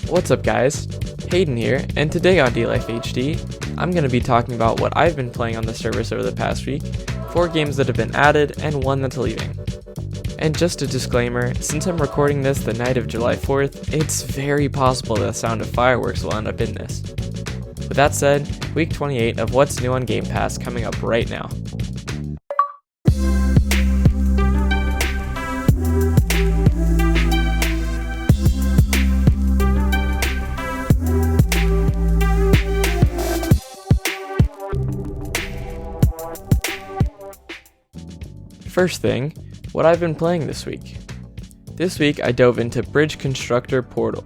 What's up guys, Hayden here, and today on D-Life HD, I'm going to be talking about what I've been playing on the service over the past week, 4 games that have been added, and 1 that's leaving. And just a disclaimer, since I'm recording this the night of July 4th, it's very possible the sound of fireworks will end up in this. With that said, week 28 of what's new on Game Pass coming up right now. First thing, what I've been playing this week. This week I dove into Bridge Constructor Portal.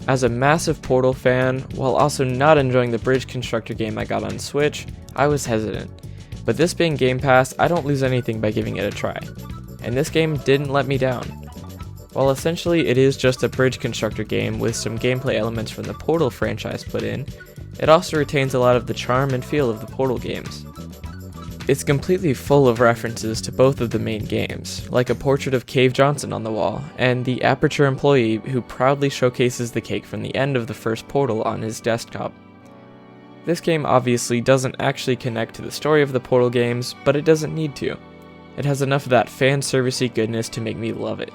As a massive Portal fan, while also not enjoying the Bridge Constructor game I got on Switch, I was hesitant. But this being Game Pass, I don't lose anything by giving it a try. And this game didn't let me down. While essentially it is just a Bridge Constructor game with some gameplay elements from the Portal franchise put in, it also retains a lot of the charm and feel of the Portal games. It's completely full of references to both of the main games, like a portrait of Cave Johnson on the wall, and the Aperture employee who proudly showcases the cake from the end of the first Portal on his desktop. This game obviously doesn't actually connect to the story of the Portal games, but it doesn't need to. It has enough of that fan servicey goodness to make me love it.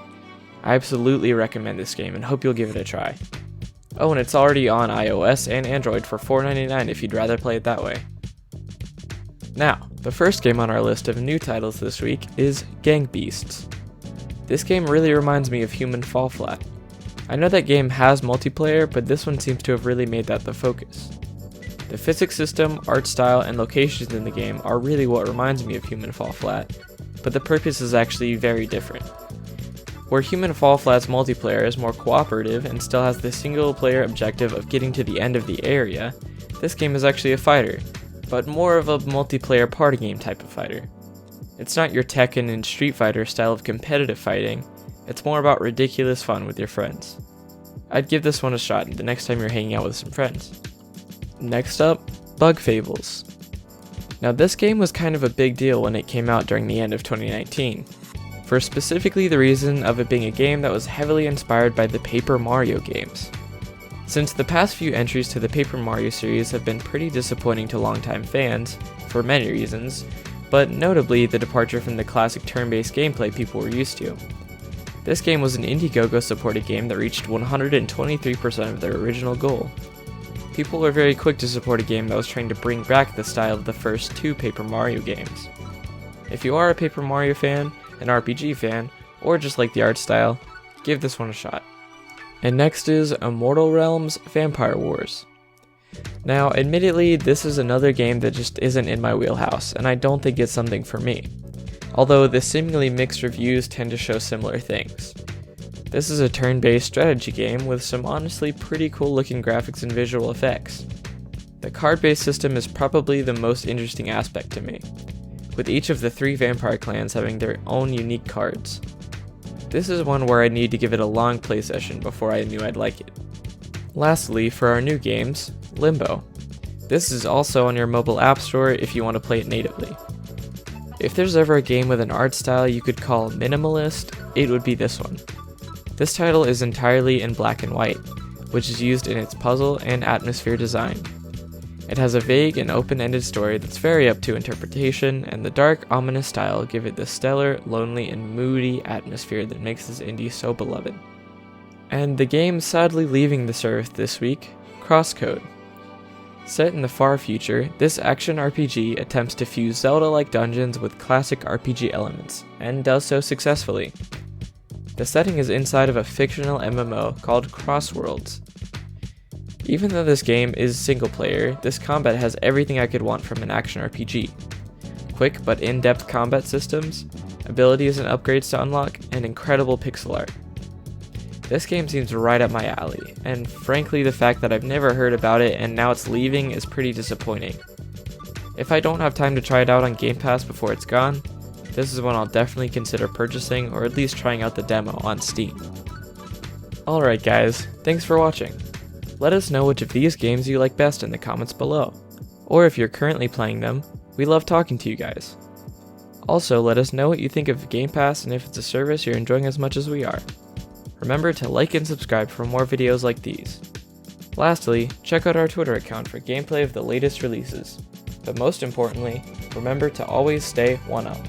I absolutely recommend this game and hope you'll give it a try. Oh, and it's already on iOS and Android for $4.99 if you'd rather play it that way. Now, the first game on our list of new titles this week is Gang Beasts. This game really reminds me of Human Fall Flat. I know that game has multiplayer, but this one seems to have really made that the focus. The physics system, art style, and locations in the game are really what reminds me of Human Fall Flat, but the purpose is actually very different. Where Human Fall Flat's multiplayer is more cooperative and still has the single player objective of getting to the end of the area, this game is actually a fighter, but more of a multiplayer party game type of fighter. It's not your Tekken and Street Fighter style of competitive fighting, it's more about ridiculous fun with your friends. I'd give this one a shot the next time you're hanging out with some friends. Next up, Bug Fables. Now this game was kind of a big deal when it came out during the end of 2019, for specifically the reason of it being a game that was heavily inspired by the Paper Mario games. Since the past few entries to the Paper Mario series have been pretty disappointing to longtime fans, for many reasons, but notably the departure from the classic turn-based gameplay people were used to. This game was an Indiegogo supported game that reached 123% of their original goal. People were very quick to support a game that was trying to bring back the style of the first 2 Paper Mario games. If you are a Paper Mario fan, an RPG fan, or just like the art style, give this one a shot. And next is Immortal Realms Vampire Wars. Now, admittedly, this is another game that just isn't in my wheelhouse, and I don't think it's something for me. Although the seemingly mixed reviews tend to show similar things. This is a turn-based strategy game with some honestly pretty cool looking graphics and visual effects. The card-based system is probably the most interesting aspect to me, with each of the 3 vampire clans having their own unique cards. This is one where I need to give it a long play session before I knew I'd like it. Lastly, for our new games, Limbo. This is also on your mobile app store if you want to play it natively. If there's ever a game with an art style you could call minimalist, it would be this one. This title is entirely in black and white, which is used in its puzzle and atmosphere design. It has a vague and open-ended story that's very up to interpretation, and the dark, ominous style give it the stellar, lonely, and moody atmosphere that makes this indie so beloved. And the game sadly leaving the service this week, Crosscode. Set in the far future, this action RPG attempts to fuse Zelda-like dungeons with classic RPG elements, and does so successfully. The setting is inside of a fictional MMO called Crossworlds. Even though this game is single player, this combat has everything I could want from an action RPG. Quick but in-depth combat systems, abilities and upgrades to unlock, and incredible pixel art. This game seems right up my alley, and frankly the fact that I've never heard about it and now it's leaving is pretty disappointing. If I don't have time to try it out on Game Pass before it's gone, this is one I'll definitely consider purchasing or at least trying out the demo on Steam. Alright guys, thanks for watching. Let us know which of these games you like best in the comments below, or if you're currently playing them, we love talking to you guys. Also, let us know what you think of Game Pass and if it's a service you're enjoying as much as we are. Remember to like and subscribe for more videos like these. Lastly, check out our Twitter account for gameplay of the latest releases. But most importantly, remember to always stay 1-up.